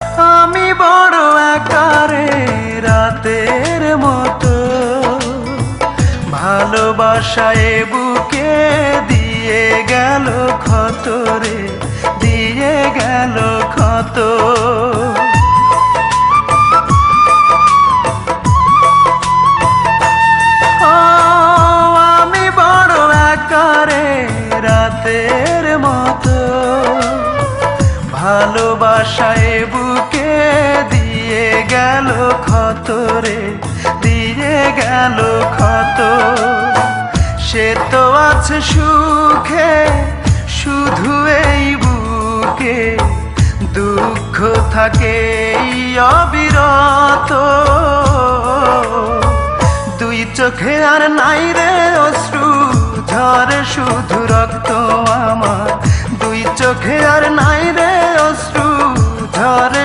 আমি বড় একারে রাতের মতো, ভালোবাসায় বুকে দিয়ে গেল ক্ষত রে, দিয়ে গেল ক্ষত। আমি বড় একারে রাতের মতো, ভালোবাসায় বুকে দিয়ে গেল ক্ষত রে, দিয়ে গেল ক্ষত। সে তো আছে সুখে শুধু এই বুকে, দুঃখ থাকে অবিরত। দুই চোখে আর নাই রে অশ্রু ঝরে শুধু রক্ত আমার, দুই চোখে আর নাই রে অশ্রু ঝরে